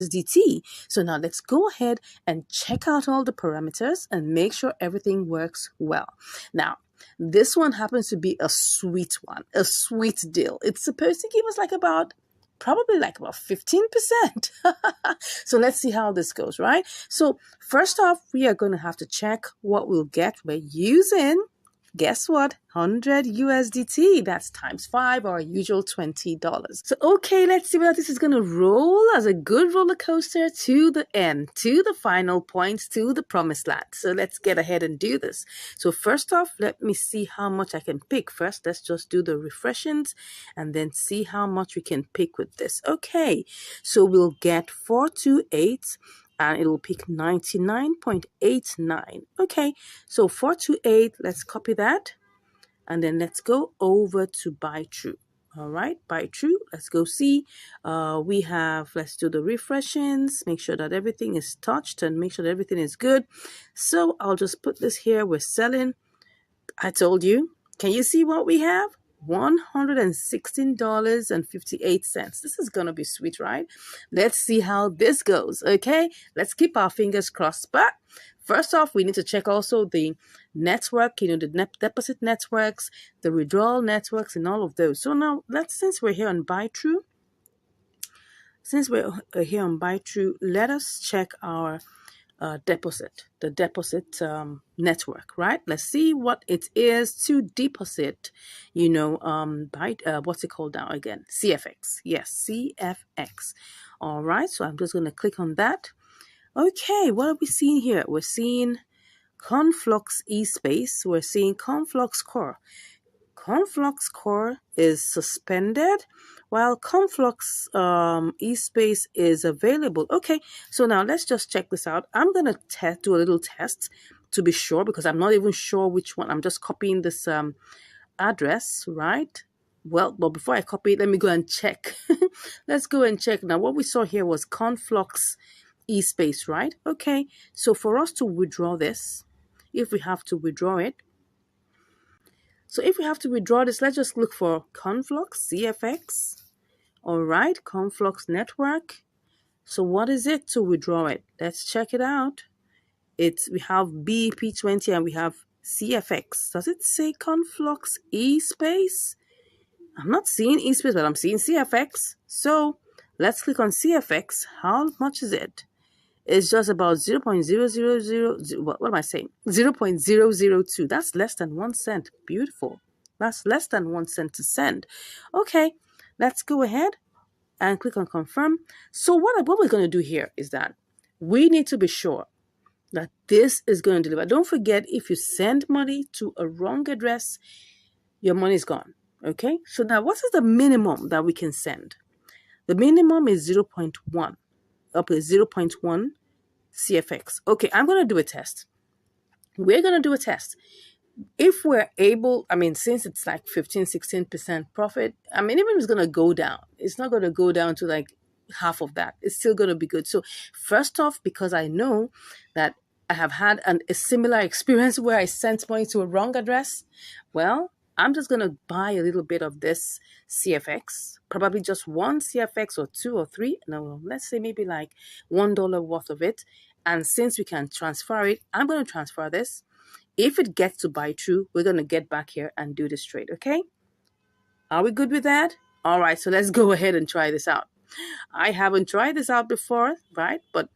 USDT. So now let's go ahead and check out all the parameters and make sure everything works well. Now, this one happens to be a sweet one, a sweet deal. It's supposed to give us probably like about 15%. So let's see how this goes, right? So first off, we are going to have to check what we'll get. We're using, guess what? 100 USDT. That's times 5, our usual $20. So, okay, let's see whether this is going to roll as a good roller coaster to the end, to the final points, to the promised land. So let's get ahead and do this. So first off, let me see how much I can pick. First, let's just do the refreshings and then see how much we can pick with this. Okay, so we'll get 428. And it will pick 99.89. Okay, so 428, let's copy that. And then let's go over to buy true. All right, buy true. Let's go see. Let's do the refreshings. Make sure that everything is touched and make sure that everything is good. So I'll just put this here. We're selling. I told you. Can you see what we have? $116.58. This is going to be sweet, right? Let's see how this goes, okay? Let's keep our fingers crossed. But first off, we need to check also the network, the deposit networks, the withdrawal networks, and all of those. So now, since we're here on Buy True, let us check our the deposit network, right? Let's see what it is to deposit, what's it called now again? CFX. Yes, CFX. All right, so I'm just going to click on that. Okay, what are we seeing here? We're seeing Conflux eSpace. We're seeing Conflux Core. Conflux Core is suspended while Conflux eSpace is available. Okay, so now let's just check this out. I'm going to do a little test to be sure because I'm not even sure which one. I'm just copying this address, right? Well, but before I copy it, let me go and check. Let's go and check. Now, what we saw here was Conflux eSpace, right? Okay, so for us to withdraw this, if we have to withdraw it, let's just look for Conflux, CFX. All right, Conflux network. So what is it to withdraw it? Let's check it out. We have BEP20 and we have CFX. Does it say Conflux eSpace? I'm not seeing eSpace, but I'm seeing CFX. So let's click on CFX. How much is it? It's just about 0.000, what am I saying? 0.002. That's less than 1 cent. Beautiful. That's less than 1 cent to send. Okay, let's go ahead and click on confirm. So what we're going to do here is that we need to be sure that this is going to deliver. Don't forget, if you send money to a wrong address, your money is gone. Okay, so now what is the minimum that we can send? The minimum is 0.1. Up to 0.1 CFX. Okay, I'm going to do a test. We're going to do a test. If we're able, since it's like 15-16% profit, even if it's going to go down, it's not going to go down to like half of that. It's still going to be good. So first off, because I know that I have had a similar experience where I sent money to a wrong address, well, I'm just going to buy a little bit of this CFX, probably just 1 CFX or 2 or 3. No, let's say maybe like $1 worth of it. And since we can transfer it, I'm going to transfer this. If it gets to buy true, we're going to get back here and do this trade, okay? Are we good with that? All right, so let's go ahead and try this out. I haven't tried this out before, right? But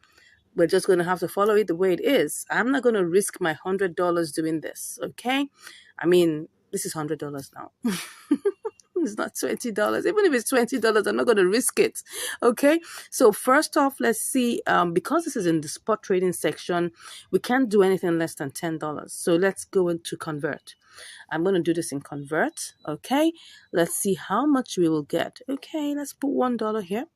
we're just going to have to follow it the way it is. I'm not going to risk my $100 doing this, okay? This is $100 now. It's not $20. Even if it's $20, I'm not going to risk it. Okay. So first off, let's see. Because this is in the spot trading section, we can't do anything less than $10. So let's go into convert. I'm going to do this in convert. Okay. Let's see how much we will get. Okay. Let's put $1 here.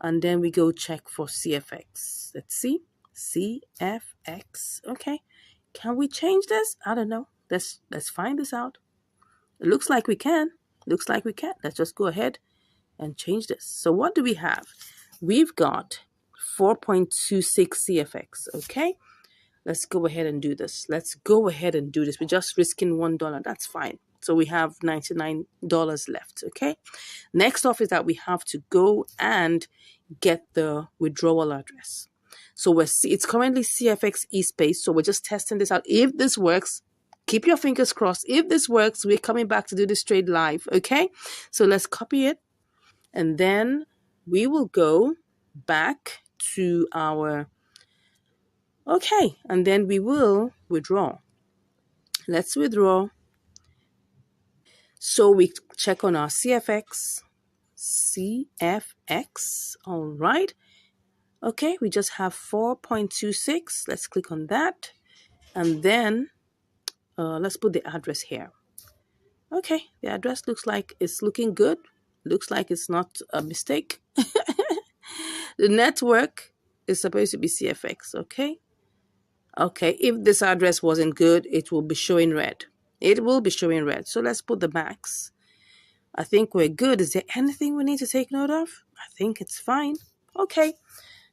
And then we go check for CFX. Let's see. CFX. Okay. Can we change this? I don't know. Let's find this out. It looks like we can. Let's just go ahead and change this. So what do we have? We've got 4.26 CFX. Okay. Let's go ahead and do this. We're just risking $1. That's fine. So we have $99 left. Okay. Next off is that we have to go and get the withdrawal address. So it's currently CFX eSpace. So we're just testing this out. If this works, keep your fingers crossed. If this works, we're coming back to do this trade live. Okay. So let's copy it. And then we will go back to our, okay. And then we will withdraw. Let's withdraw. So we check on our CFX. All right. Okay, we just have 4.26. Let's click on that. And then let's put the address here. Okay, the address looks like it's looking good. Looks like it's not a mistake. The network is supposed to be CFX, okay? Okay, if this address wasn't good, it will be showing red. It will be showing red. So let's put the max. I think we're good. Is there anything we need to take note of? I think it's fine. Okay.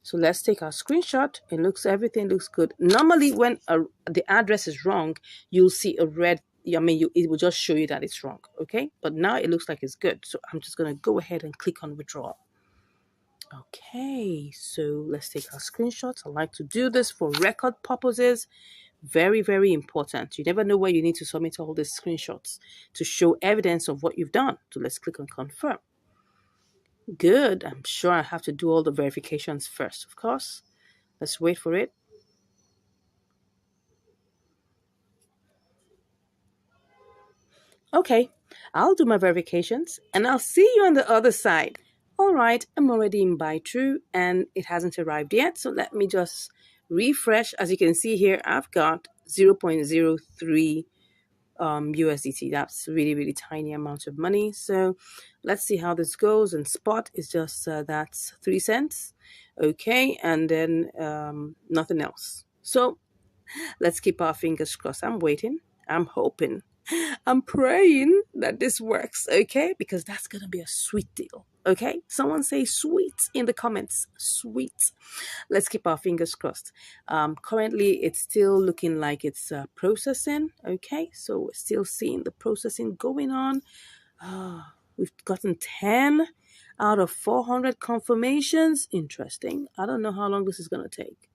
So let's take our screenshot. Everything looks good. Normally, when the address is wrong, you'll see a red. It will just show you that it's wrong. Okay, but now it looks like it's good. So I'm just gonna go ahead and click on withdraw. Okay, so let's take our screenshots. I like to do this for record purposes. Very, very important. You never know where you need to submit all these screenshots to show evidence of what you've done. So let's click on confirm. Good. I'm sure I have to do all the verifications first, of course. Let's wait for it. Okay, I'll do my verifications and I'll see you on the other side. All right, I'm already in buy true and it hasn't arrived yet. So let me just refresh. As you can see here, I've got 0.03 USDT. That's really, really tiny amount of money. So let's see how this goes. And spot is just, that's 3 cents. Okay, and then nothing else. So let's keep our fingers crossed. I'm waiting. I'm hoping. I'm praying that this works, okay? Because that's going to be a sweet deal, okay? Someone say sweet in the comments. Sweet. Let's keep our fingers crossed. Currently, it's still looking like it's processing, okay? So we're still seeing the processing going on. We've gotten 10 out of 400 confirmations. Interesting. I don't know how long this is going to take.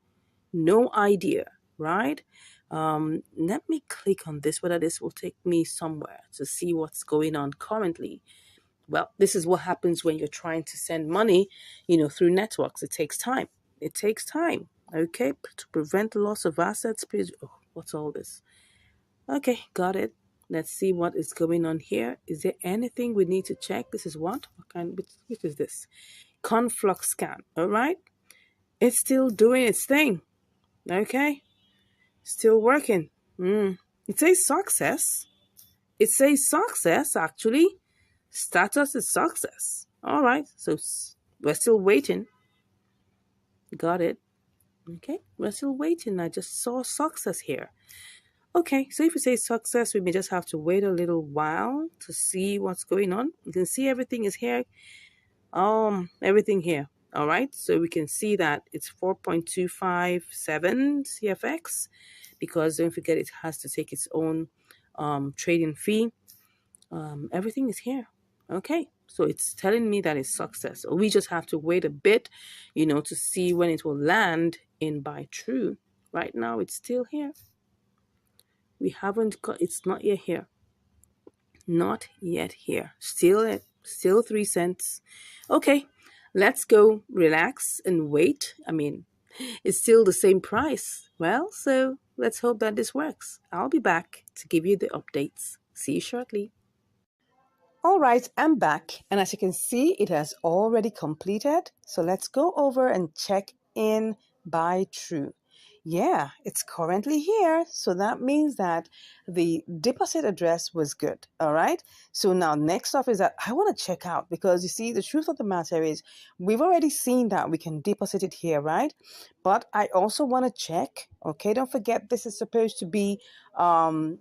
No idea, right? Let me click on this, whether this will take me somewhere to see what's going on currently. Well, this is what happens when you're trying to send money, through networks. It takes time. It takes time. Okay, to prevent loss of assets, please. Oh, what's all this? Okay, got it. Let's see what is going on here. Is there anything we need to check? This is what kind? Which is this? Conflux scan. All right, it's still doing its thing. Okay, still working. It says success. It says success, actually. Status is success. All right, so we're still waiting. Got it. Okay, we're still waiting. I just saw success here. Okay, so if you say success, we may just have to wait a little while to see what's going on. You can see everything is here. Everything here. All right, so we can see that it's 4.257 CFX, because don't forget it has to take its own trading fee. Everything is here. Okay, so it's telling me that it's success. So we just have to wait a bit, to see when it will land in buy true. Right now, it's still here. We haven't got, it's not yet here. Not yet here. Still 3 cents. Okay, let's go relax and wait. It's still the same price. Well, so let's hope that this works. I'll be back to give you the updates. See you shortly. All right, I'm back. And as you can see, it has already completed. So let's go over and check in buy true. Yeah, it's currently here. So that means that the deposit address was good. All right. So now next off is that I want to check out, because you see, the truth of the matter is we've already seen that we can deposit it here, right? But I also want to check. Okay, don't forget this is supposed to be $1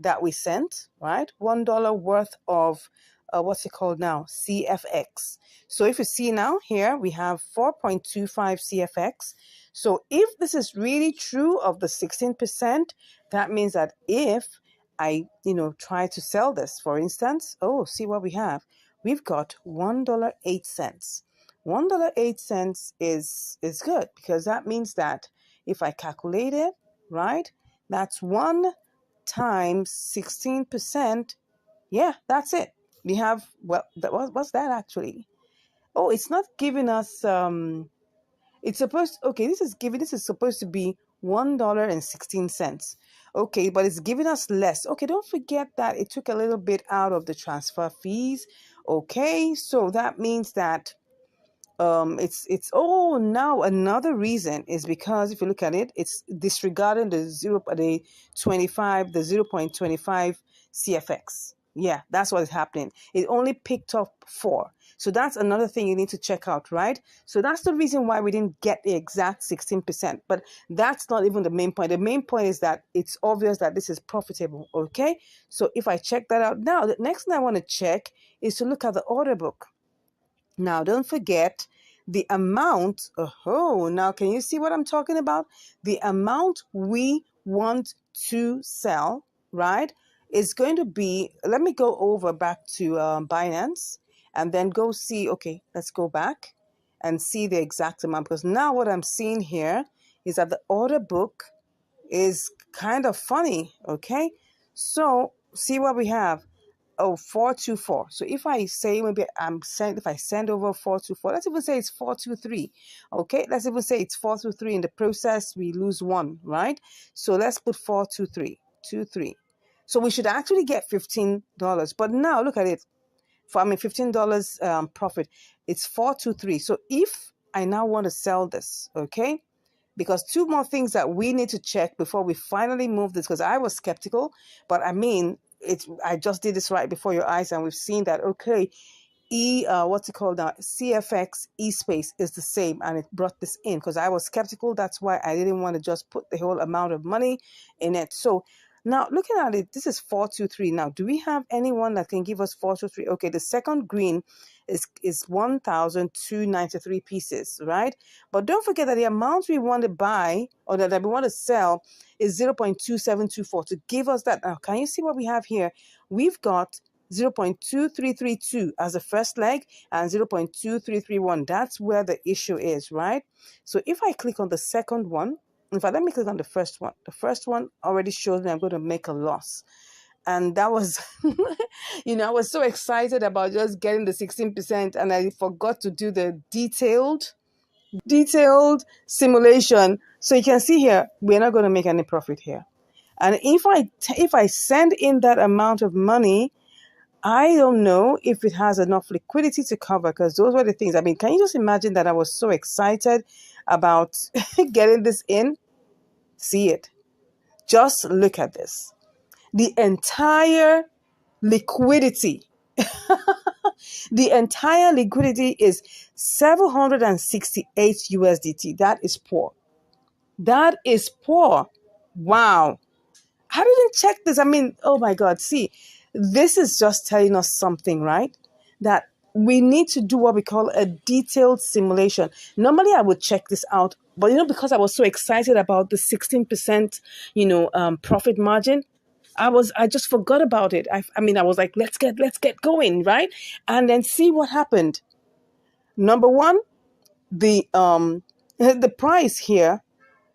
that we sent, right? $1 worth of what's it called now? CFX. So if you see now here, we have 4.25 CFX. So if this is really true of the 16%, that means that if I, try to sell this, for instance, see what we have. we've got $1.08. $1.08 is good, because that means that if I calculate it, right, that's 1 times 16%. Yeah, that's it. We have, well, what's that actually? Oh, it's not giving us it's supposed, okay, this is supposed to be $1.16. Okay, but it's giving us less. Okay, don't forget that it took a little bit out of the transfer fees. Okay, so that means that it's oh, now another reason is because if you look at it, it's disregarding the 0.25 CFX. Yeah, that's what is happening. It only picked up 4. So that's another thing you need to check out, right? So that's the reason why we didn't get the exact 16%. But that's not even the main point. The main point is that it's obvious that this is profitable. Okay, so if I check that out now, the next thing I want to check is to look at the order book. Now, don't forget the amount. Oh, now can you see what I'm talking about? The amount we want to sell, right, is going to be, let me go over back to Binance and then go see, okay, let's go back and see the exact amount, because now what I'm seeing here is that the order book is kind of funny, okay? So see what we have. Oh, 424. So if I say maybe if I send over 424, let's even say it's 423. Okay, let's even say it's 423. In the process, we lose 1, right? So let's put 423, 23. So we should actually get $15. But now look at it. $15 profit. It's 423. So if I now want to sell this, okay, because 2 more things that we need to check before we finally move this, because I was skeptical, but I mean, I just did this right before your eyes, and we've seen that, okay, what's it called now? CFX eSpace is the same, and it brought this in because I was skeptical. That's why I didn't want to just put the whole amount of money in it. So now looking at it, this is 423. Now, do we have anyone that can give us 423? Okay, the second green is 1,293 pieces, right? But don't forget that the amount we want to buy, or that we want to sell, is 0.2724 to give us that. Now, can you see what we have here? We've got 0.2332 as the first leg and 0.2331. That's where the issue is, right? So if I click on the second one, in fact, let me click on the first one. The first one already shows me I'm going to make a loss. And that was, I was so excited about just getting the 16%, and I forgot to do the detailed simulation. So you can see here, we're not going to make any profit here. And if I send in that amount of money, I don't know if it has enough liquidity to cover, because those were the things. I mean, can you just imagine that I was so excited about getting this in? See it. Just look at this. The entire liquidity. The entire liquidity is 768 USDT. That is poor. That is poor. Wow. I didn't check this. I mean, oh my God. See, this is just telling us something, right? That we need to do what we call a detailed simulation. Normally, I would check this out, but because I was so excited about the 16%, profit margin, I just forgot about it. I was like, let's get going, right? And then see what happened. Number one, the the price here,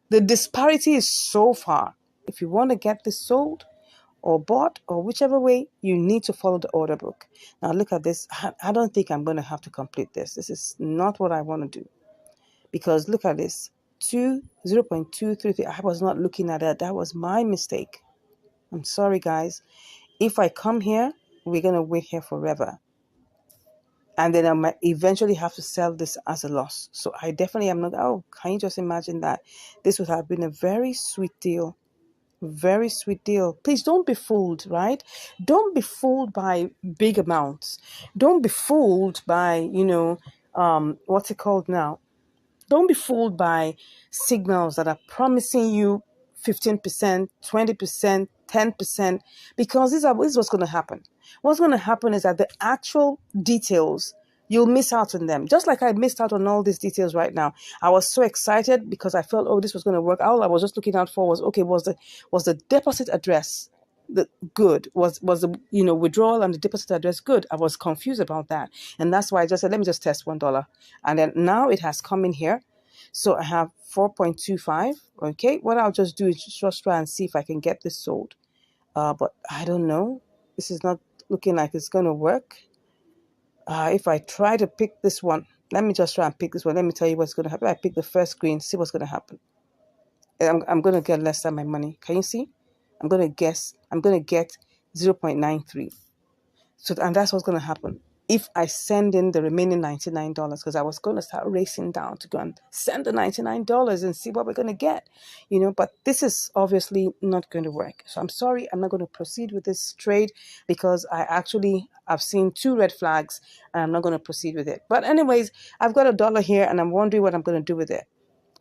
the disparity is so far. If you want to get this sold or bought or whichever way, you need to follow the order book. Now look at this. I don't think I'm going to have to complete this. This is not what I want to do, because look at this. 0.233. I was not looking at that. That was my mistake. I'm sorry, guys. If I come here, we're going to wait here forever. And then I might eventually have to sell this as a loss. So I definitely am not. Oh, can you just imagine that? This would have been a very sweet deal. Very sweet deal. Please don't be fooled, right? Don't be fooled by big amounts. Don't be fooled by, what's it called now? Don't be fooled by signals that are promising you 15%, 20%, 10%, because this is what's going to happen. What's going to happen is that the actual details, you'll miss out on them. Just like I missed out on all these details right now. I was so excited because I felt, this was going to work. All I was just looking out for was the deposit address. the good? Was the withdrawal and the deposit address good? I was confused about that, and that's why I just said let me just test $1, and then now it has come in here. So I have 4.25. Okay, what I'll just do is just try and see if I can get this sold. But I don't know. This is not looking like it's gonna work. If I try to pick this one, let me just try and pick this one. Let me tell you what's gonna happen. I pick the first green. See what's gonna happen. I'm gonna get less than my money. Can you see? I'm gonna get 0.93. So, and that's what's gonna happen if I send in the remaining $99, because I was going to start racing down to go and send the $99 and see what we're going to get, but this is obviously not going to work. So I'm sorry, I'm not going to proceed with this trade because I've seen 2 red flags and I'm not going to proceed with it. But anyways, I've got $1 here and I'm wondering what I'm going to do with it.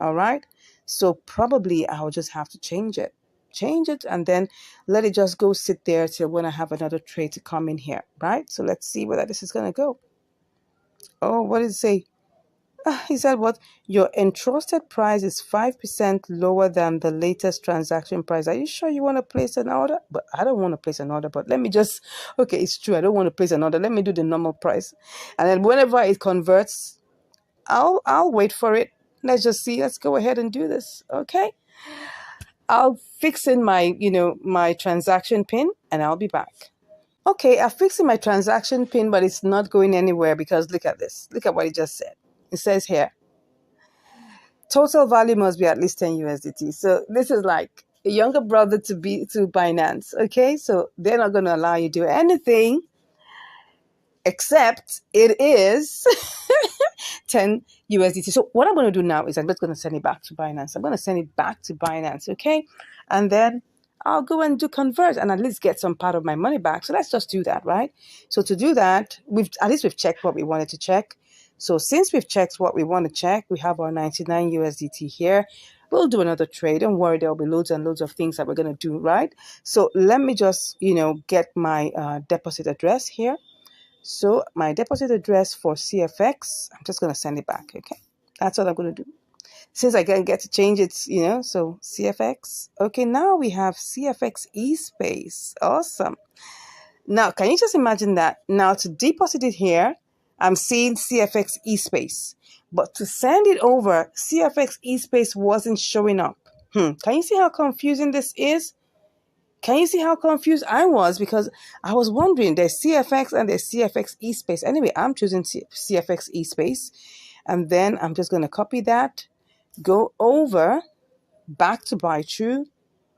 All right. So probably I'll just have to change it and then let it just go sit there till when I have another trade to come in here, right? So let's see whether this is going to go. Oh, what did it say? He said what? Your entrusted price is 5% lower than the latest transaction price. Are you sure you want to place an order? But I don't want to place an order, but let me just, okay, it's true. I don't want to place an order. Let me do the normal price. And then whenever it converts, I'll wait for it. Let's just see. Let's go ahead and do this. Okay. I'll fix in my, my transaction pin and I'll be back. Okay, I'm fixing my transaction pin, but it's not going anywhere because look at this. Look at what it just said. It says here, total value must be at least 10 USDT. So this is like a younger brother to Binance. Okay, so they're not going to allow you to do anything except it is 10 USDT. So what I'm going to do now is I'm just going to send it back to Binance. I'm going to send it back to Binance, okay? And then I'll go and do convert and at least get some part of my money back. So let's just do that, right? So to do that, we've checked what we wanted to check. So since we've checked what we want to check, we have our 99 USDT here. We'll do another trade. Don't worry, there'll be loads and loads of things that we're going to do, right? So let me just, get my deposit address here. So my deposit address for CFX, I'm just going to send it back, okay? That's what I'm going to do. Since I can't get to change it, so CFX. Okay, now we have CFX eSpace. Awesome. Now, can you just imagine that? Now, to deposit it here, I'm seeing CFX eSpace. But to send it over, CFX eSpace wasn't showing up. Can you see how confusing this is? Can you see how confused I was? Because I was wondering, there's CFX and there's CFX eSpace. Anyway, I'm choosing CFX eSpace. And then I'm just going to copy that, go over, back to buy true,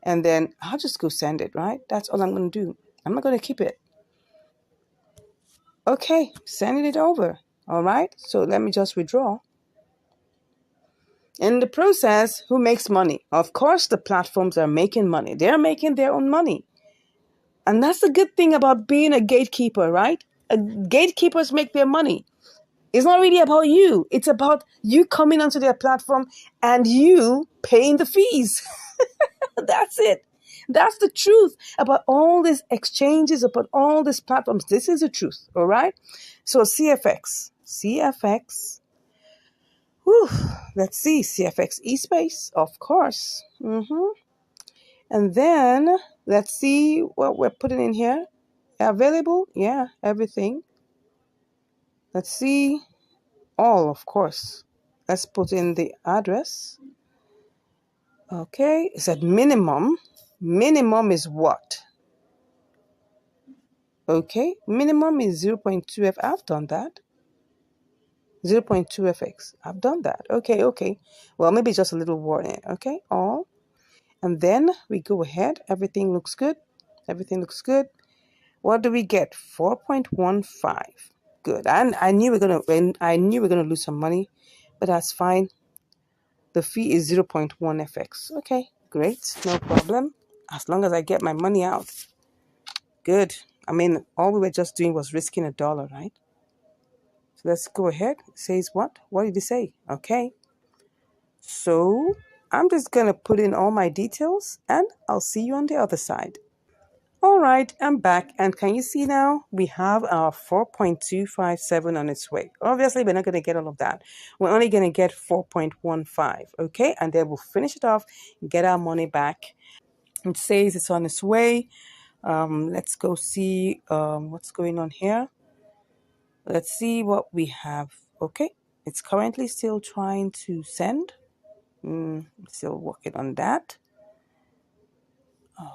and then I'll just go send it, right? That's all I'm going to do. I'm not going to keep it. Okay, sending it over. All right, so let me just withdraw. In the process, who makes money? Of course, the platforms are making money. They're making their own money. And that's the good thing about being a gatekeeper, right? Gatekeepers make their money. It's not really about you. It's about you coming onto their platform and you paying the fees. That's it. That's the truth about all these exchanges, about all these platforms. This is the truth, all right? So CFX. Whew, let's see, CFX eSpace, of course. And then let's see what we're putting in here. Available, yeah, everything. Let's see, all, of course. Let's put in the address. Okay, it said minimum. Minimum is what? Okay, minimum is 0.2F. I've done that. 0.2FX. I've done that. Okay. Well, maybe just a little warning. Okay, all. And then we go ahead. Everything looks good. What do we get? 4.15. Good. And I knew we're gonna lose some money, but that's fine. The fee is 0.1 FX. Okay, great, no problem. As long as I get my money out. Good. I mean, all we were just doing was risking $1, right? So let's go ahead. It says what? What did it say? Okay. So I'm just going to put in all my details and I'll see you on the other side. All right, I'm back. And can you see now? We have our 4.257 on its way. Obviously, we're not going to get all of that. We're only going to get 4.15, okay? And then we'll finish it off and get our money back. It says it's on its way. Let's go see what's going on here. Let's see what we have. Okay, it's currently still trying to send. Still working on that.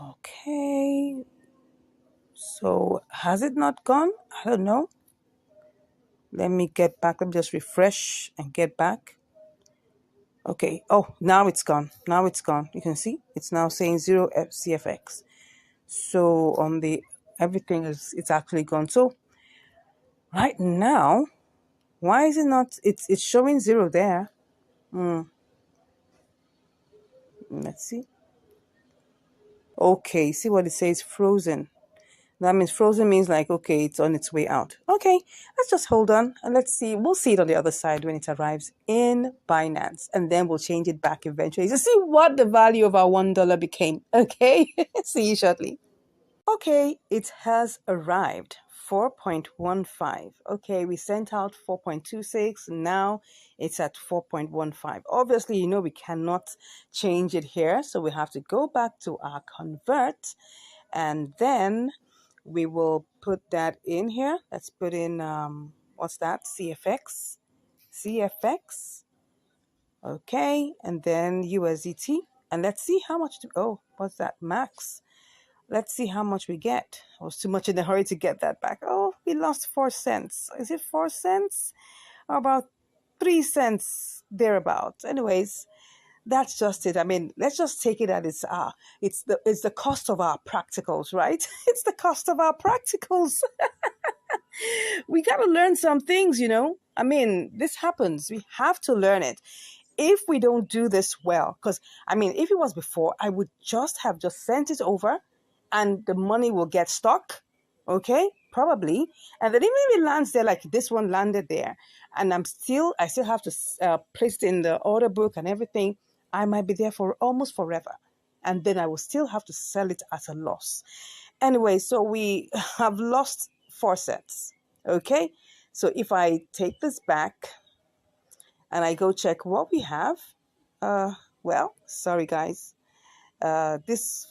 Okay, so has it not gone? I don't know. Let me get back. Let me just refresh and get back. Okay. Oh, now it's gone. Now it's gone. You can see it's now saying 0 CFX. So on the everything is it's actually gone. So right now, why is it not? It's showing 0 there. Let's see. Okay, see what it says frozen. That means frozen means like, okay, it's on its way out. Okay, let's just hold on and let's see. We'll see it on the other side when it arrives in Binance. And then we'll change it back eventually to see what the value of our $1 became. Okay, see you shortly. Okay, it has arrived. 4.15. Okay, we sent out 4.26. Now it's at 4.15. Obviously, we cannot change it here. So we have to go back to our convert and then we will put that in here. Let's put in, what's that? CFX. CFX. Okay, and then USDT. And let's see how much, what's that? Max. Let's see how much we get. I was too much in a hurry to get that back. Oh, we lost 4 cents. Is it 4 cents? Or about 3 cents thereabouts. Anyways, that's just it. I mean, let's just take it at it's the cost of our practicals, right? It's the cost of our practicals. We got to learn some things, I mean, this happens. We have to learn it. If we don't do this well, because I mean, if it was before, I would just have sent it over and the money will get stuck. Okay, probably. And then even if it lands there, like this one landed there, and I still have to place it in the order book and everything, I might be there for almost forever. And then I will still have to sell it at a loss. Anyway, so we have lost 4 cents. Okay, so if I take this back and I go check what we have, well, sorry guys, this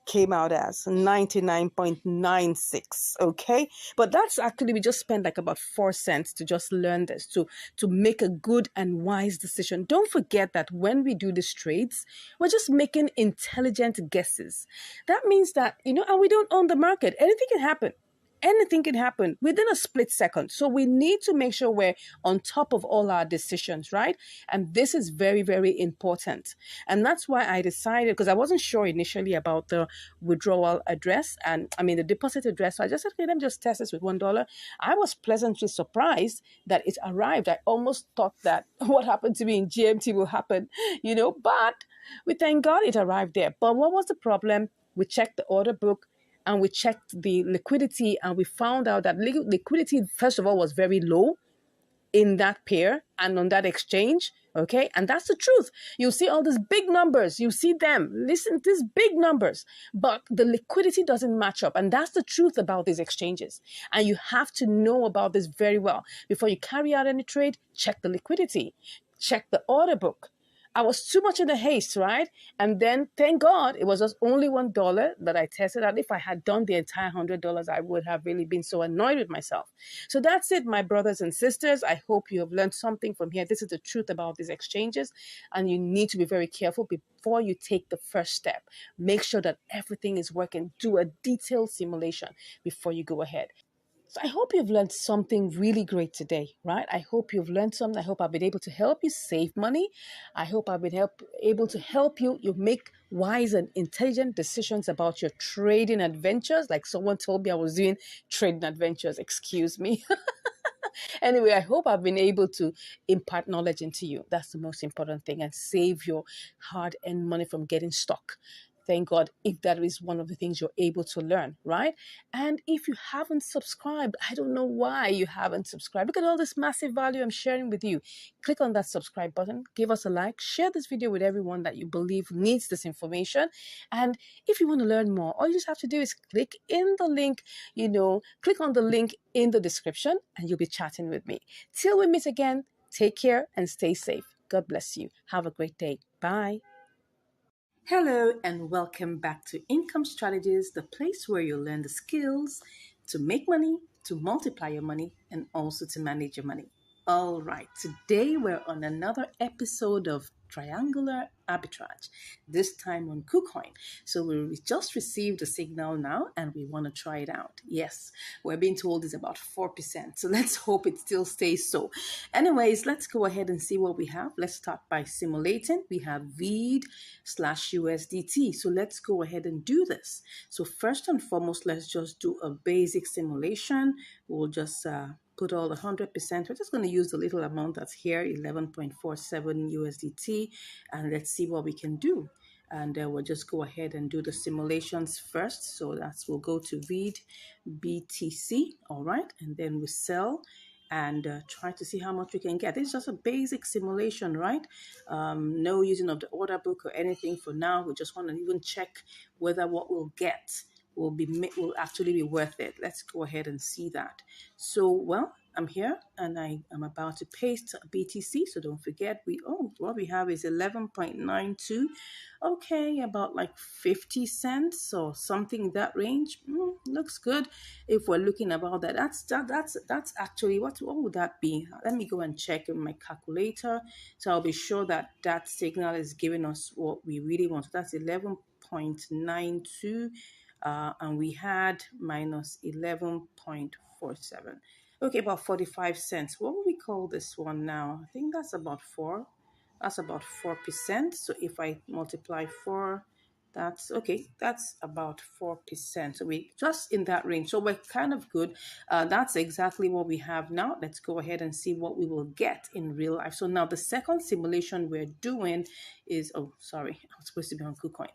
came out as 99.96. Okay, but that's actually, we just spent like about 4 cents to just learn this, to make a good and wise decision. Don't forget that when we do these trades, we're just making intelligent guesses. That means that, and we don't own the market. Anything can happen. Anything can happen within a split second. So we need to make sure we're on top of all our decisions, right? And this is very, very important. And that's why I decided, because I wasn't sure initially about the withdrawal address and the deposit address. So I just said, okay, let me just test this with $1. I was pleasantly surprised that it arrived. I almost thought that what happened to me in GMT will happen, but we thank God it arrived there. But what was the problem? We checked the order book and we checked the liquidity and we found out that liquidity, first of all, was very low in that pair and on that exchange. Okay, and that's the truth. You see all these big numbers, you see them, listen to these big numbers, but the liquidity doesn't match up. And that's the truth about these exchanges. And you have to know about this very well. Before you carry out any trade, check the liquidity, check the order book. I was too much in a haste, right? And then, thank God, it was just only $1 that I tested out. If I had done the entire $100, I would have really been so annoyed with myself. So that's it, my brothers and sisters. I hope you have learned something from here. This is the truth about these exchanges, and you need to be very careful before you take the first step. Make sure that everything is working. Do a detailed simulation before you go ahead. So I hope you've learned something really great today, right? I hope you've learned something. I hope I've been able to help you save money. I hope I've been able to help you make wise and intelligent decisions about your trading adventures. Like someone told me I was doing trading adventures. Excuse me. Anyway, I hope I've been able to impart knowledge into you. That's the most important thing, and save your hard-earned money from getting stuck. Thank God if that is one of the things you're able to learn, right? And if you haven't subscribed, I don't know why you haven't subscribed. Look at all this massive value I'm sharing with you. Click on that subscribe button, give us a like, share this video with everyone that you believe needs this information. And if you want to learn more, all you just have to do is click in the link, click on the link in the description and you'll be chatting with me. Till we meet again, take care and stay safe. God bless you. Have a great day. Bye. Hello, and welcome back to Income Strategies, the place where you learn the skills to make money, to multiply your money, and also to manage your money. All right, today we're on another episode of Triangular Arbitrage, this time on KuCoin. So we just received a signal now and we want to try it out. Yes, we're being told it's about 4%. So let's hope it still stays so. Anyways, let's go ahead and see what we have. Let's start by simulating. We have VEED slash USDT. So let's go ahead and do this. So first and foremost, let's just do a basic simulation. We'll just put all the 100%. We're just going to use the little amount that's here, 11.47 USDT, and let's see what we can do. And we'll just go ahead and do the simulations first. So we'll go to VEED BTC, all right, and then we sell and try to see how much we can get. It's just a basic simulation, right? No using of the order book or anything for now. We just want to even check whether what we'll get will actually be worth it. Let's go ahead and see that. So, well, I'm here and I am about to paste BTC. So don't forget, what we have is 11.92. Okay, about like 50 cents or something in that range. Looks good. If we're looking about that, that's actually what would that be? Let me go and check in my calculator. So I'll be sure that that signal is giving us what we really want. So that's 11.92. And we had minus 11.47. Okay, about 45 cents. What would we call this one now? I think that's about 4. That's about 4%. So if I multiply 4, that's okay. That's about 4%. So we just in that range. So we're kind of good. That's exactly what we have now. Let's go ahead and see what we will get in real life. So now the second simulation we're doing is, oh, sorry, I was supposed to be on KuCoin.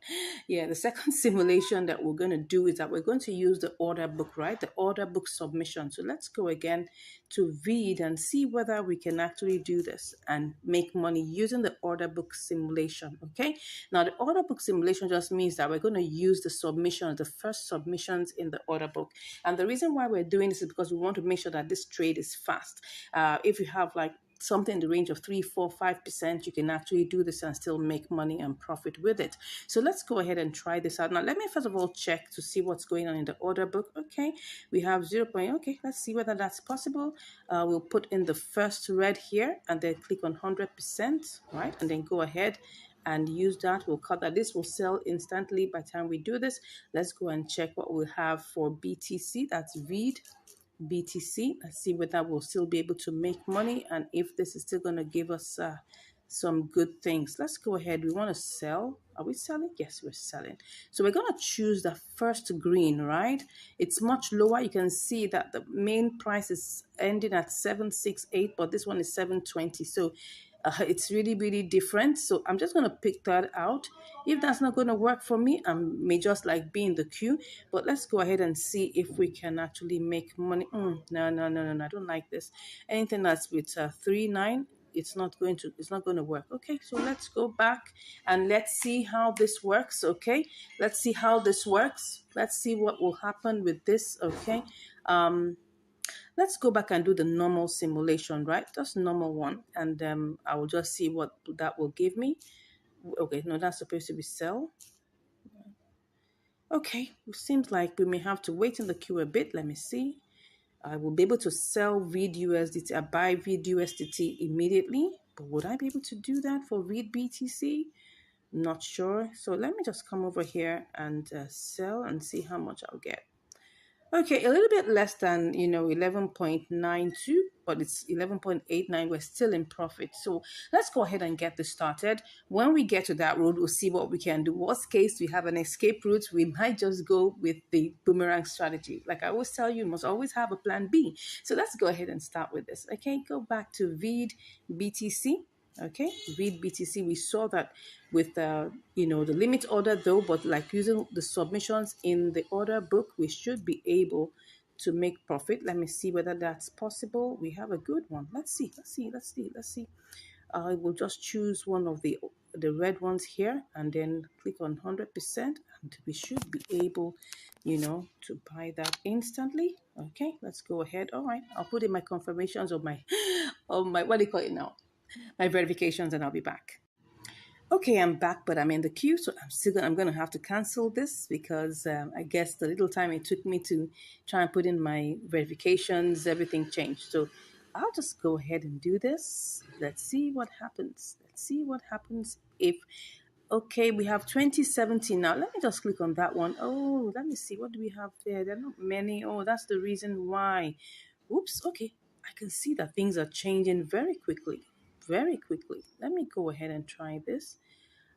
Yeah, the second simulation that we're going to do is that we're going to use the order book, right? The order book submission. So let's go again to VEED and see whether we can actually do this and make money using the order book simulation, okay? Now, the order book simulation just means that we're going to use the first submissions in the order book. And the reason why we're doing this is because we want to make sure that this trade is fast. If you have like something in the range of 3, 4, 5%, you can actually do this and still make money and profit with it. So let's go ahead and try this out. Now, let me first of all check to see what's going on in the order book. Okay, we have 0. Okay, let's see whether that's possible. We'll put in the first red here and then click on 100%, right? And then go ahead and use that. We'll cut that. This will sell instantly by the time we do this. Let's go and check what we have for BTC. That's VEED. BTC. Let's see whether we'll still be able to make money and if this is still going to give us some good things. Let's go ahead. We want to sell. Are we selling? Yes, we're selling. So we're going to choose the first green, right? It's much lower. You can see that the main price is ending at 768, but this one is 720. So it's really, really different. So I'm just going to pick that out. If that's not going to work for me, I may just like be in the queue. But let's go ahead and see if we can actually make money. No, I don't like this. Anything that's with 3.9, it's not going to work. Okay, so let's go back and let's see how this works. Okay, let's see how this works. Let's see what will happen with this. Okay, let's go back and do the normal simulation, right? Just normal one. And I will just see what that will give me. Okay, no, that's supposed to be sell. Okay, it seems like we may have to wait in the queue a bit. Let me see. I will be able to sell VEED USDT, buy VEED USDT immediately. But would I be able to do that for VEED BTC? Not sure. So let me just come over here and sell and see how much I'll get. Okay, a little bit less than, 11.92, but it's 11.89. We're still in profit. So let's go ahead and get this started. When we get to that road, we'll see what we can do. Worst case, we have an escape route. We might just go with the boomerang strategy. Like I always tell you, you must always have a plan B. So let's go ahead and start with this. Okay, go back to VEED BTC. Okay, VEED BTC, we saw that with the limit order though, but like using the submissions in the order book, we should be able to make profit. Let me see whether that's possible. We have a good one. Let's see. I will just choose one of the red ones here and then click on 100% and we should be able, to buy that instantly. Okay, let's go ahead. All right, I'll put in my confirmations of my, what do you call it now? My verifications and I'll be back. Okay, I'm back, but I'm in the queue, so I'm gonna have to cancel this because I guess the little time it took me to try and put in my verifications, everything changed. So I'll just go ahead and do this. Let's see what happens. Let's see what happens if. Okay, we have 2017 now. Let me just click on that one. Oh, let me see. What do we have there? There are not many. Oh, that's the reason why. Oops. Okay, I can see that things are changing very quickly. Very quickly. Let me go ahead and try this.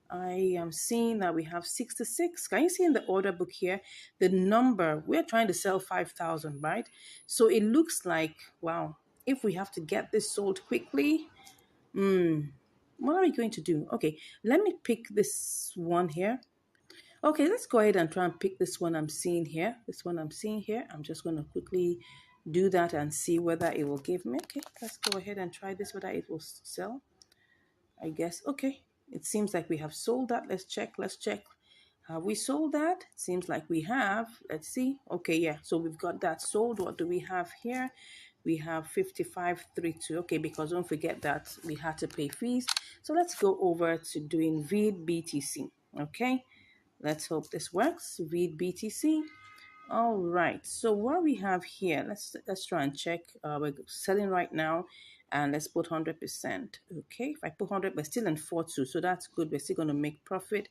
I am seeing that we have 66. Can you see in the order book here the number? We're trying to sell 5,000, right? So it looks like, wow, if we have to get this sold quickly, what are we going to do? Okay, let me pick this one here. Okay, let's go ahead and try and pick this one I'm seeing here. This one I'm seeing here. I'm just going to quickly do that and see whether it will give me. Okay, let's go ahead and try this, whether it will sell. I guess. Okay, it seems like we have sold that. Let's check. Let's check. Have we sold that? Seems like we have. Let's see. Okay, yeah. So we've got that sold. What do we have here? We have 5532. Okay, because don't forget that we had to pay fees. So let's go over to doing read BTC. Okay, let's hope this works. Read BTC. All right. So what we have here, let's try and check. We're selling right now, and let's put 100%. Okay. If I put 100, we're still in 4.2, so that's good. We're still going to make profit.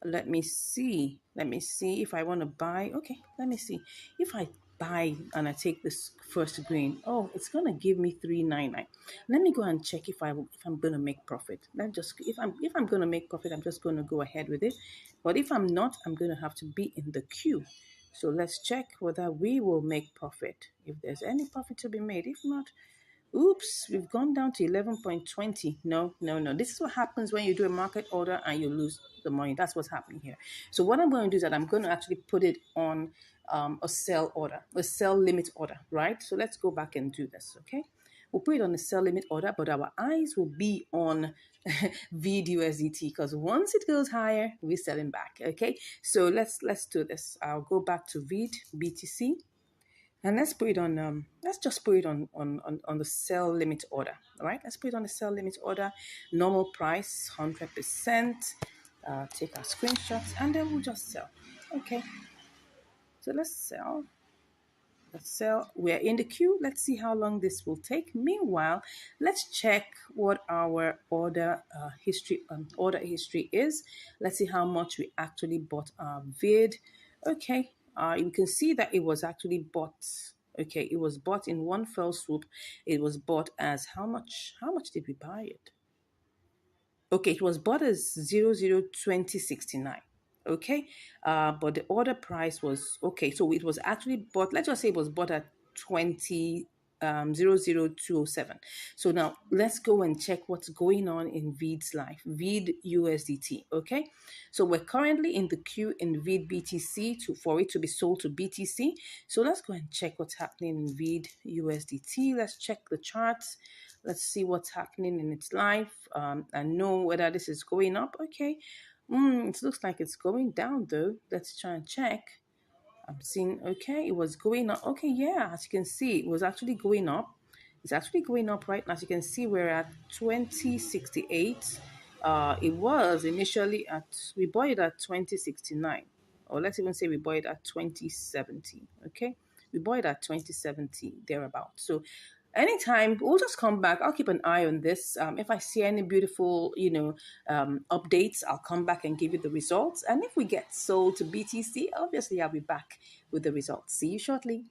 Let me see. Let me see if I want to buy. Okay. Let me see if I buy and I take this first green. Oh, it's going to give me 399. Let me go and check if I'm going to make profit. Let just if I'm going to make profit, I'm just going to go ahead with it. But if I'm not, I'm going to have to be in the queue. So let's check whether we will make profit, if there's any profit to be made. If not, oops, we've gone down to 11.20. No, no, no. This is what happens when you do a market order and you lose the money. That's what's happening here. So what I'm going to do is that I'm going to actually put it on a sell order, a sell limit order, right? So let's go back and do this, okay? We'll put it on the sell limit order, but our eyes will be on VUSDT because once it goes higher, we're selling back. Okay, so let's do this. I'll go back to read BTC and let's put it on. Let's just put it on the sell limit order. All right, let's put it on the sell limit order. Normal price 100%. Take our screenshots and then we'll just sell. Okay, so let's sell. We're in the queue. Let's see how long this will take. Meanwhile, let's check what our order history is. Let's see how much we actually bought our vid. Okay, you can see that it was actually bought. Okay, it was bought in one fell swoop. It was bought as how much? How much did we buy it? Okay, it was bought as 002069. Okay, but the order price was okay. So it was actually bought. Let's just say it was bought at 00207. So now let's go and check what's going on in VID's life, VID USDT. Okay, so we're currently in the queue in VID BTC for it to be sold to BTC. So let's go and check what's happening in VID USDT. Let's check the charts. Let's see what's happening in its life and know whether this is going up. Okay, it looks like it's going down though. Let's try and check. I'm seeing, okay, it was going up. Okay, yeah, as you can see, it was actually going up. It's actually going up right now. As you can see, we're at 2068. It was initially we bought it at 2069. Or let's even say we bought it at 2070. Okay, we bought it at 2070, thereabout. So anytime we'll just come back. I'll keep an eye on this. If I see any beautiful updates, I'll come back and give you the results. And if we get sold to BTC, obviously I'll be back with the results. See you shortly.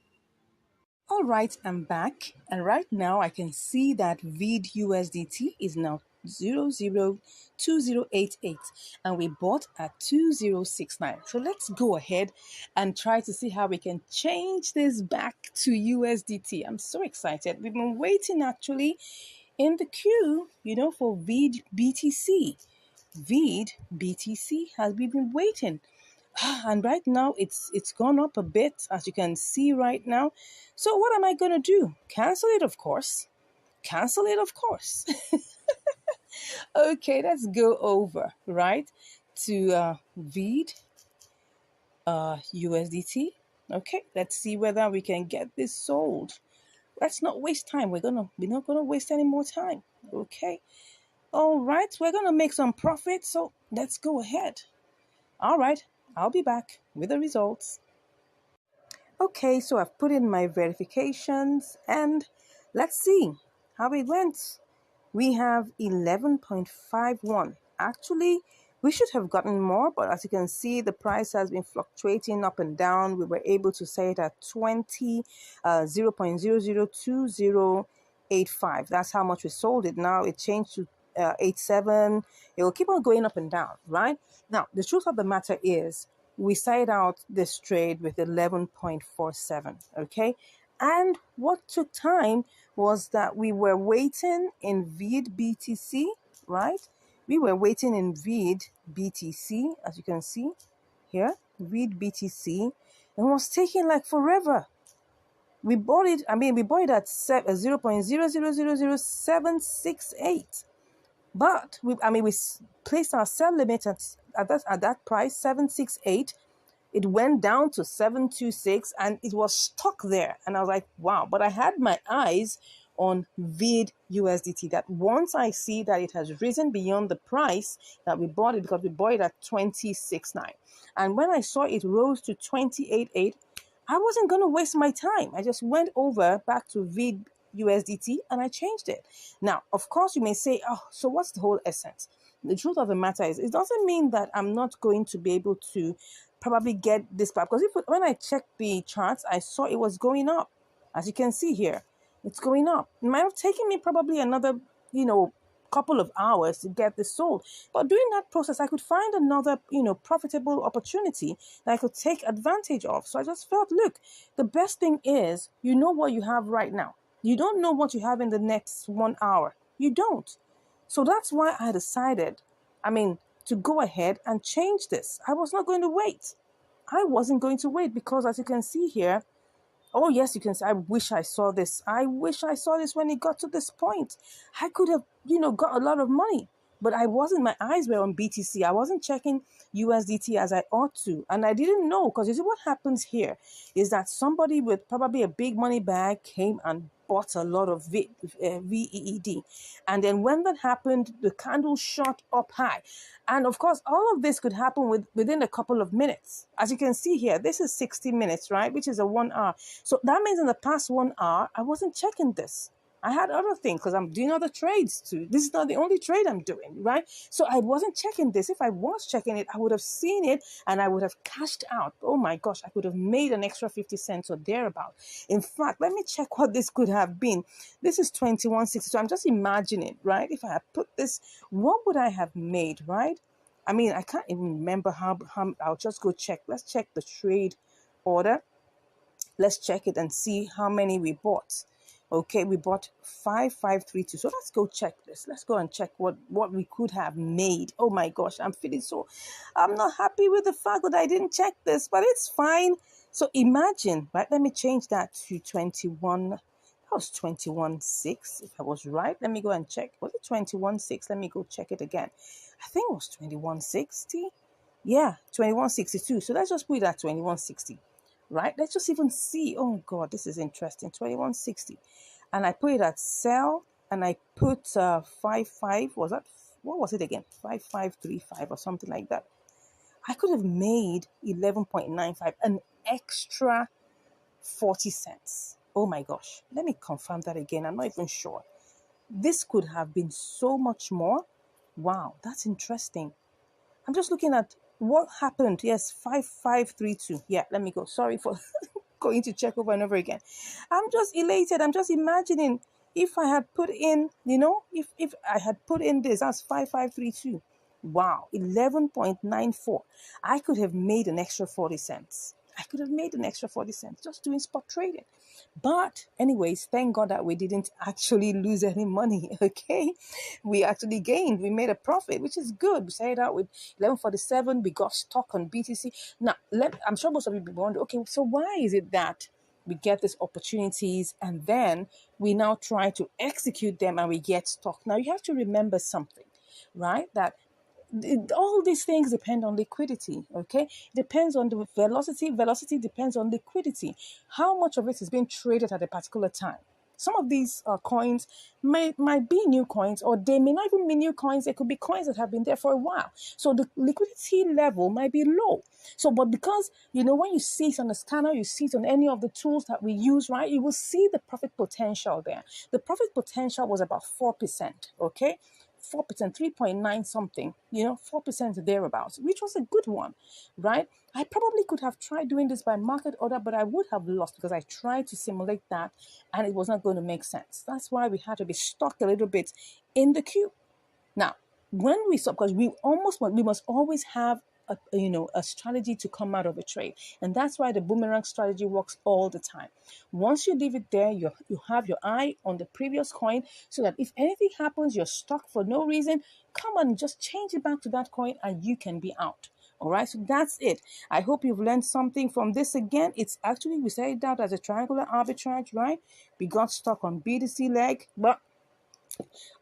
All right, I'm back, and right now I can see that VID USDT is now 002088, and we bought at 2069. So let's go ahead and try to see how we can change this back to USDT. I'm so excited. We've been waiting actually in the queue, for VID BTC. VID BTC has been waiting. And right now it's gone up a bit, as you can see right now. So what am I going to do? Cancel it, of course. Cancel it, of course. Okay, let's go over, right, to VID USDT. Okay, let's see whether we can get this sold. Let's not waste time. We're not gonna waste any more time. Okay, All right, we're going to make some profit, so let's go ahead. All right, I'll be back with the results. Okay, so I've put in my verifications and let's see how it went. We have 11.51. Actually, we should have gotten more, but as you can see, the price has been fluctuating up and down. We were able to say it at 0.002085. That's how much we sold it. Now it changed to 87. It will keep on going up and down, right? Now, the truth of the matter is, we started out this trade with 11.47, okay? And what took time was that we were waiting in VID BTC, right? We were waiting in VID BTC, as you can see here, VID BTC, and it was taking like forever. We bought it, we bought it at 0.0000768. But we placed our sell limit at that price, 768. It went down to 726 and it was stuck there. And I was like, wow. But I had my eyes on VID USDT, that once I see that it has risen beyond the price that we bought it, because we bought it at 26.9. And when I saw it rose to 28.8, I wasn't going to waste my time. I just went over back to VID USDT and I changed it. Now, of course, you may say, oh, so what's the whole essence? The truth of the matter is, it doesn't mean that I'm not going to be able to probably get this back, because when I checked the charts, I saw it was going up. As you can see here, it's going up. It might have taken me probably another, couple of hours to get this sold. But during that process, I could find another, profitable opportunity that I could take advantage of. So I just felt, look, the best thing is, you know what you have right now. You don't know what you have in the next 1 hour. You don't. So that's why I decided, to go ahead and change this. I was not going to wait. I wasn't going to wait because, as you can see here, oh yes, you can say, I wish I saw this. I wish I saw this when it got to this point. I could have, got a lot of money. But I wasn't, my eyes were on BTC. I wasn't checking USDT as I ought to. And I didn't know, because you see what happens here is that somebody with probably a big money bag came and bought a lot of VEED. And then when that happened, the candle shot up high. And of course, all of this could happen within a couple of minutes. As you can see here, this is 60 minutes, right? Which is a 1 hour. So that means in the past 1 hour, I wasn't checking this. I had other things because I'm doing other trades too. This is not the only trade I'm doing, right? So I wasn't checking this. If I was checking it, I would have seen it and I would have cashed out. Oh my gosh, I could have made an extra 50 cents or thereabout. In fact, let me check what this could have been. This is 21.60. So I'm just imagining, right? If I had put this, what would I have made, right? I can't even remember how I'll just go check. Let's check the trade order. Let's check it and see how many we bought. Okay, we bought 5532. So let's go check this. Let's go and check what we could have made. Oh my gosh, I'm not happy with the fact that I didn't check this, but it's fine. So imagine, right? Let me change that to 21. That was 21.6, if I was right. Let me go and check. Was it 21.6? Let me go check it again. I think it was 21.60. Yeah, 21.62. So let's just put it at 21.60. Right? Let's just even see. Oh God, this is interesting. 21.60. And I put it at sell and I put 55. Was that, what was it again? 5535 or something like that. I could have made 11.95, an extra 40 cents. Oh my gosh. Let me confirm that again. I'm not even sure. This could have been so much more. Wow, that's interesting. I'm just looking at what happened. Yes, 5532. Yeah, let me go. Sorry for going to check over and over again. I'm just elated. I'm just imagining if I had put in, if I had put in this, that's 5532. Wow, 11.94. I could have made an extra 40 cents. I could have made an extra 40 cents just doing spot trading. But anyways, thank God that we didn't actually lose any money, okay? We actually gained. We made a profit, which is good. We started out with 11.47. We got stuck on BTC. Now, I'm sure most of you will wonder, okay, so why is it that we get these opportunities and then we now try to execute them and we get stuck? Now, you have to remember something, right? That all these things depend on liquidity, okay? It depends on the velocity. Velocity depends on liquidity. How much of it is being traded at a particular time? some of these coins might be new coins, or they may not even be new coins. They could be coins that have been there for a while. So the liquidity level might be low. So, but because, when you see it on the scanner, you see it on any of the tools that we use, right? You will see the profit potential there. The profit potential was about 4%, okay? 4%, 3.9 something, 4% thereabouts, which was a good one, right? I probably could have tried doing this by market order, but I would have lost because I tried to simulate that and it was not going to make sense. That's why we had to be stuck a little bit in the queue. Now, when we stop, because we must always have a strategy to come out of a trade, and that's why the boomerang strategy works all the time. Once you leave it there, you have your eye on the previous coin, so that if anything happens, you're stuck for no reason. Come on, just change it back to that coin, and you can be out. All right, so that's it. I hope you've learned something from this. Again, it's actually, we set it out as a triangular arbitrage, right? We got stuck on BTC leg, but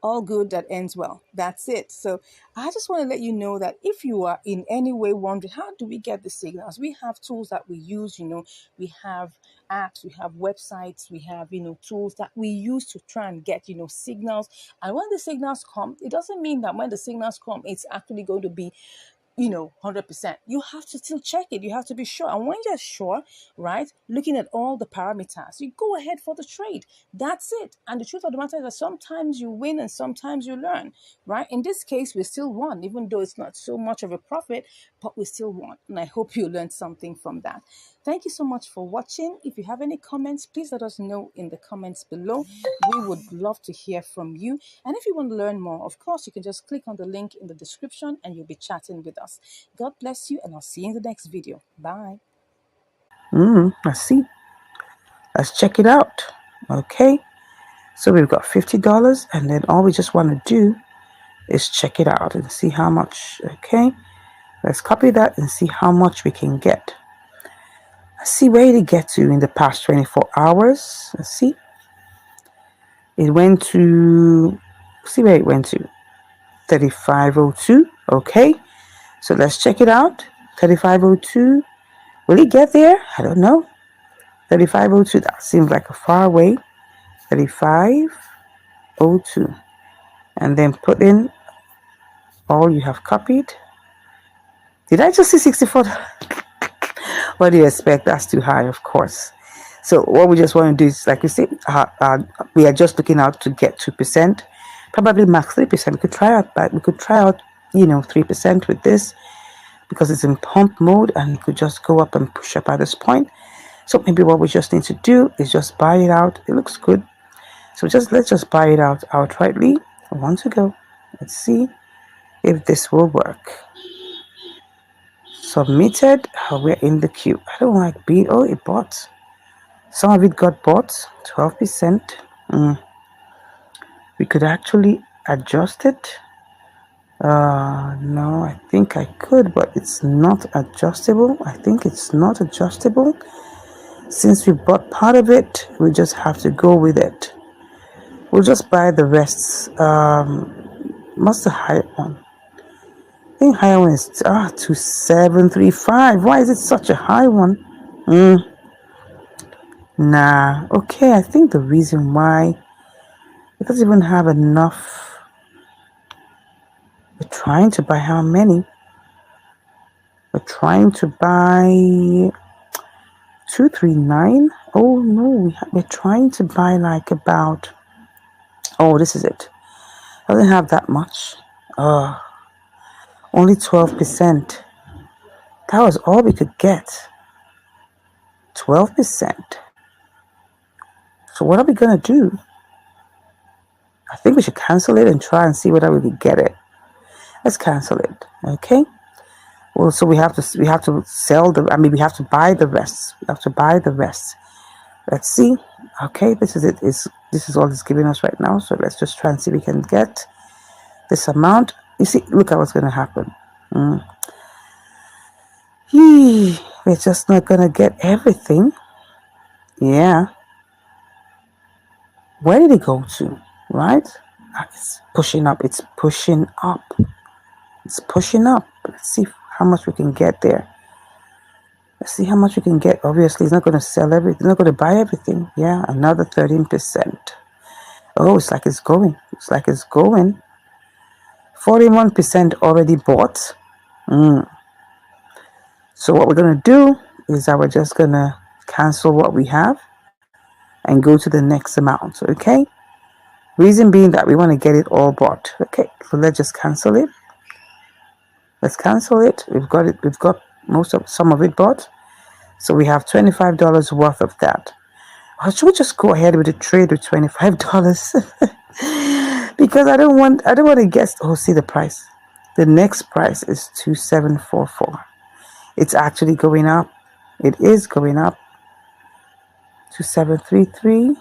all good that ends well. That's it. So I just want to let you know that if you are in any way wondering, how do we get the signals? We have tools that we use, we have apps, we have websites, we have, tools that we use to try and get, signals. And when the signals come, it doesn't mean that when the signals come, it's actually going to be 100%. You have to still check it. You have to be sure. And when you're sure, right, looking at all the parameters, you go ahead for the trade. That's it. And the truth of the matter is that sometimes you win and sometimes you learn, right? In this case, we still won, even though it's not so much of a profit, but we still won. And I hope you learned something from that. Thank you so much for watching. If you have any comments, please let us know in the comments below. We would love to hear from you. And if you want to learn more, of course, you can just click on the link in the description and you'll be chatting with us. God bless you, and I'll see you in the next video. Bye. Let's see. Let's check it out. Okay. So we've got $50, and then all we just want to do is check it out and see how much. Okay. Let's copy that and see how much we can get. Let's see where did it get to in the past 24 hours. Let's see. It went to, see where it went to. 3502. Okay. So let's check it out. 3502. Will it get there? I don't know. 3502. That seems like a far away. 3502. And then put in all you have copied. Did I just see 64? What do you expect? That's too high, of course. So what we just want to do is, like we said, we are just looking out to get 2%, probably max 3%. We could try out, 3% with this, because it's in pump mode and it could just go up and push up at this point. So maybe what we just need to do is just buy it out. It looks good. So let's just buy it out outrightly. I want to go. Let's see if this will work. Submitted. We're in the queue. I don't like beat. Oh, it bought. Some of it got bought. 12%. We could actually adjust it. No, I think I could, but it's not adjustable. I think it's not adjustable. Since we bought part of it, we just have to go with it. We'll just buy the rest. What's the higher one? I think higher one is 2735. Why is it such a high one? Nah. Okay, I think the reason why it doesn't even have enough. We're trying to buy how many? We're trying to buy 239. Oh no, we're trying to buy like about. Oh, this is it. Doesn't have that much. Only 12%. That was all we could get. 12%. So what are we gonna do? I think we should cancel it and try and see whether we could get it. Let's cancel it. Okay. Well, so we have to sell the. We have to buy the rest. We have to buy the rest. Let's see. Okay, this is it. This is all it's giving us right now. So let's just try and see if we can get this amount. You see, look at what's going to happen. We're just not going to get everything. Yeah. Where did it go to? Right? It's pushing up. It's pushing up. It's pushing up. Let's see how much we can get there. Let's see how much we can get. Obviously, it's not going to sell everything. It's not going to buy everything. Yeah, another 13%. Oh, it's like it's going. It's like it's going. 41% already bought. So what we're going to do is that we're just going to cancel what we have and go to the next amount. Okay. Reason being that we want to get it all bought. Okay. So let's just cancel it. Let's cancel it. We've got it. We've got some of it bought. So we have $25 worth of that. Or should we just go ahead with the trade with $25? Because I don't want to guess. Oh, see the price. The next price is 2744. It's actually going up. It is going up. 2733.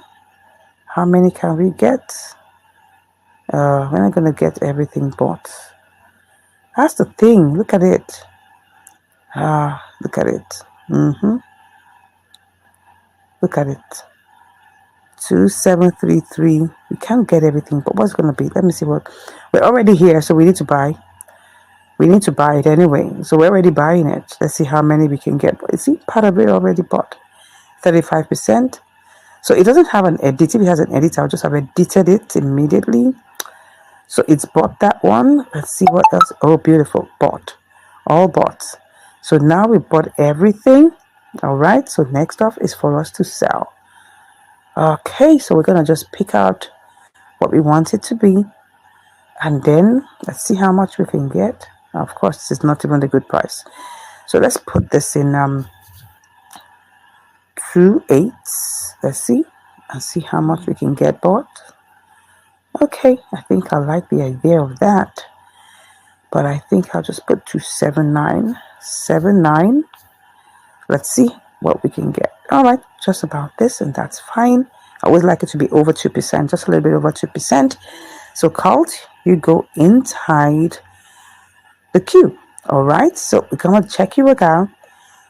How many can we get? We're not gonna get everything bought. That's the thing. Look at it. Look at it. Look at it. 2733. We can't get everything, but what's gonna be? Let me see what. We're already here, so we need to buy. We need to buy it anyway. So we're already buying it. Let's see how many we can get. But see, part of it already bought. 35%. So it doesn't have an edit. If it has an edit, I'll just have edited it immediately. So it's bought that one. Let's see what else. Oh, beautiful. Bought. All bought. So now we bought everything. All right. So next off is for us to sell. Okay. So we're going to just pick out what we want it to be. And then let's see how much we can get. Of course, this is not even the good price. So let's put this in 2 8s. Let's see. And see how much we can get bought. Okay, I think I like the idea of that. But I think I'll just put 279. 79. Let's see what we can get. All right, just about this, and that's fine. I always like it to be over 2%, just a little bit over 2%. So, Colt, you go inside the queue. All right, so we're going to check you out.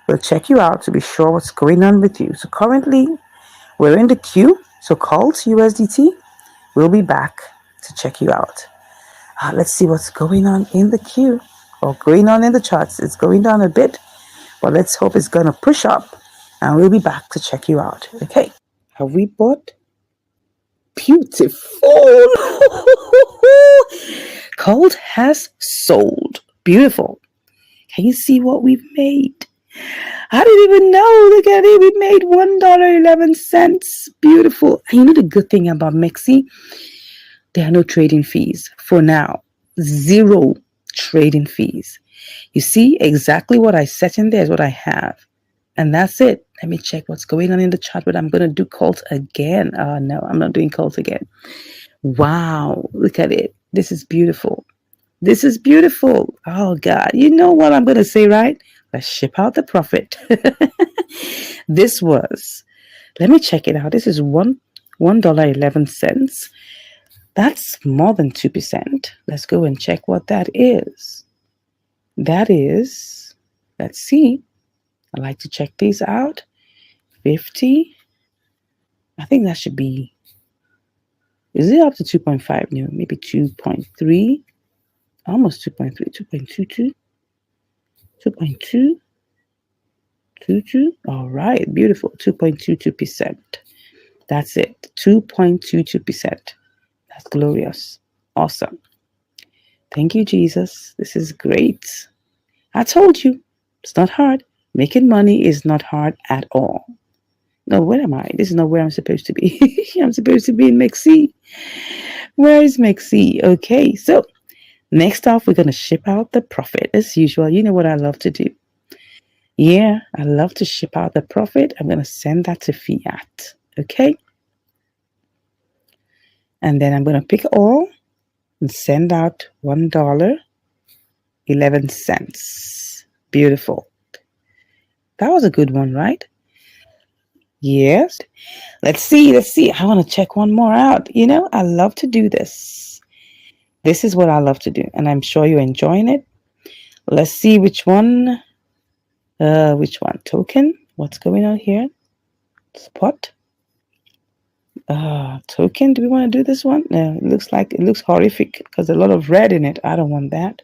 We'll check you out to be sure what's going on with you. So, currently, we're in the queue. So, Colt USDT. We'll be back to check you out. Let's see what's going on in the queue or going on in the charts. It's going down a bit, but let's hope it's going to push up and we'll be back to check you out. Okay. Have we bought? Beautiful. Cold has sold. Beautiful. Can you see what we've made? I didn't even know. Look at it. We made $1.11. Beautiful. And you know the good thing about Mexi? There are no trading fees for now. 0 trading fees. You see, exactly what I set in there is what I have. And that's it. Let me check what's going on in the chart, but I'm going to do Colt again. Oh, no, I'm not doing Colt again. Wow. Look at it. This is beautiful. This is beautiful. Oh, God. You know what I'm going to say, right? Let's ship out the profit. This was, let me check it out. This is $1.11. That's more than 2%. Let's go and check what that is. That is, let's see. I like to check these out. 50. I think that should be, is it up to 2.5? No, maybe 2.3. Almost 2.3, 2.22. 2.2. 22. All right, beautiful. 2.22%. That's it. 2.22%. That's glorious. Awesome. Thank you, Jesus. This is great. I told you, it's not hard. Making money is not hard at all. No, where am I? This is not where I'm supposed to be. I'm supposed to be in Mexi. Where is Mexi? Okay, so next off, we're going to ship out the profit. As usual, you know what I love to do. Yeah, I love to ship out the profit. I'm going to send that to fiat. Okay. And then I'm going to pick all and send out $1.11. Beautiful. That was a good one, right? Yes. Let's see. I want to check one more out. You know, I love to do this. This is what I love to do. And I'm sure you're enjoying it. Let's see which one. Which one? Token. What's going on here? Spot. Token. Do we want to do this one? No, it looks horrific because a lot of red in it. I don't want that.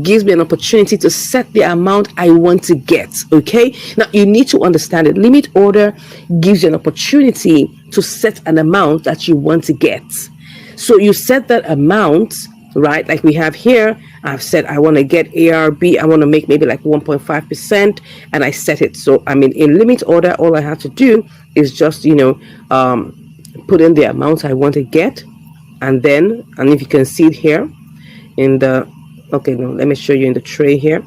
Gives me an opportunity to set the amount I want to get. Okay. Now you need to understand it. Limit order gives you an opportunity to set an amount that you want to get. So you set that amount, right? Like we have here, I've said I want to get ARB. I want to make maybe like 1.5%, and I set it. So I mean, in limit order, all I have to do is just put in the amount I want to get, and if you can see it here in the let me show you in the tray here.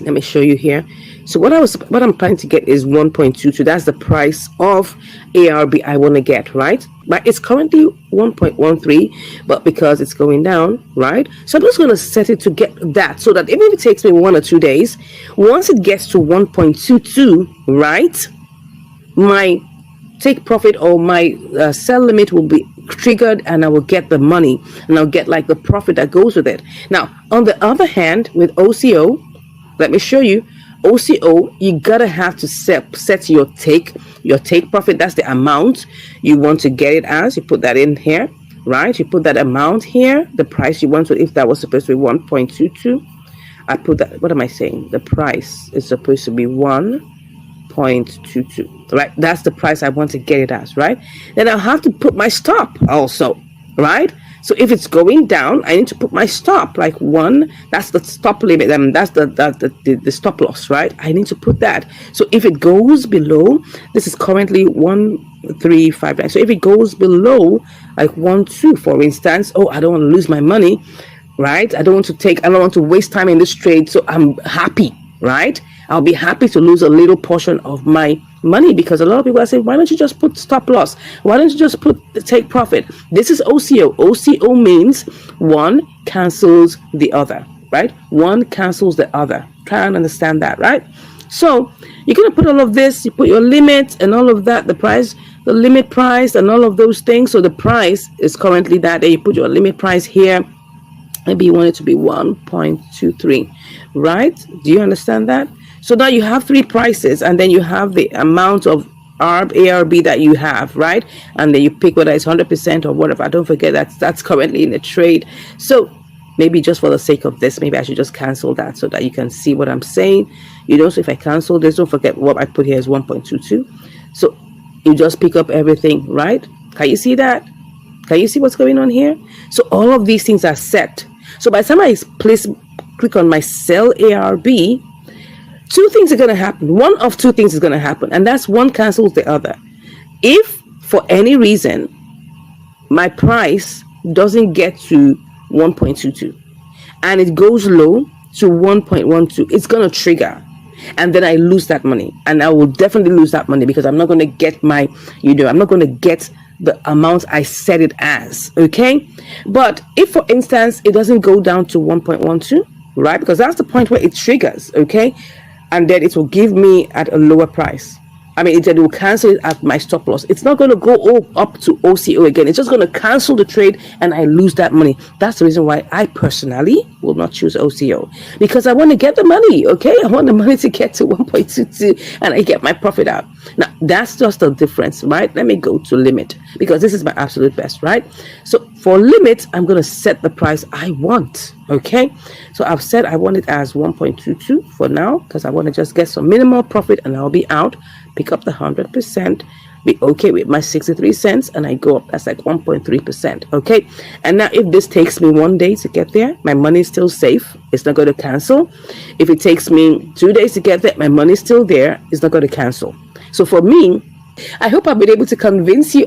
Let me show you here. So what I'm planning to get is 1.22. That's the price of ARB I want to get, right? But it's currently 1.13, but because it's going down, right? So I'm just going to set it to get that, so that even if it takes me 1 or 2 days, once it gets to 1.22, right, my take profit or my sell limit will be triggered, and I will get the money, and I'll get like the profit that goes with it. Now, on the other hand, with OCO, let me show you. OCO, you gotta have to set your take profit. That's the amount you want to get it as. You put that in here, right? You put that amount here, the price you want to. If that was supposed to be 1.22, I put that. What am I saying? The price is supposed to be 1.22, right? That's the price I want to get it as, right? Then I'll have to put my stop also, right? So if it's going down, I need to put my stop, like 1. That's the stop limit. That's the stop loss, right? I need to put that. So if it goes below, this is currently 1.359. So if it goes below like 1.2, for instance, I don't want to lose my money, right? I don't want to waste time in this trade. So I'm happy, right? I'll be happy to lose a little portion of my money, because a lot of people are saying, why don't you just put stop loss? Why don't you just put the take profit? This is OCO. OCO means one cancels the other, right? One cancels the other. Try and understand that, right? So you're going to put all of this, you put your limit and all of that, the price, the limit price and all of those things. So the price is currently that. Then you put your limit price here. Maybe you want it to be 1.23, right? Do you understand that? So now you have 3 prices, and then you have the amount of ARB that you have, right? And then you pick whether it's 100% or whatever. Don't forget that's currently in the trade. So maybe just for the sake of this, maybe I should just cancel that so that you can see what I'm saying. So if I cancel this, don't forget what I put here is 1.22. So you just pick up everything, right? Can you see that? Can you see what's going on here? So all of these things are set. So by the time I click on my sell ARB, 2 things are going to happen. One of 2 things is going to happen, and that's one cancels the other. If for any reason my price doesn't get to 1.22 and it goes low to 1.12, it's going to trigger, and then I lose that money, and I will definitely lose that money, because I'm not going to get my, I'm not going to get the amount I set it as. Okay, but if for instance it doesn't go down to 1.12, right, because that's the point where it triggers, okay, and then it will give me at a lower price. It will cancel it at my stop loss. It's not going to go up to OCO again. It's just going to cancel the trade, and I lose that money. That's the reason why I personally will not choose OCO, because I want to get the money. Okay, I want the money to get to 1.22, and I get my profit out. Now that's just the difference, right? Let me go to limit, because this is my absolute best, right? So for limit, I'm going to set the price I want. Okay, so I've said I want it as 1.22 for now, because I want to just get some minimal profit, and I'll be out. Pick up the 100%, be okay with my 63 cents, and I go up. That's like 1.3%. Okay, and now if this takes me 1 day to get there, my money is still safe. It's not going to cancel. If it takes me 2 days to get there, my money is still there. It's not going to cancel. So for me, I hope I've been able to convince you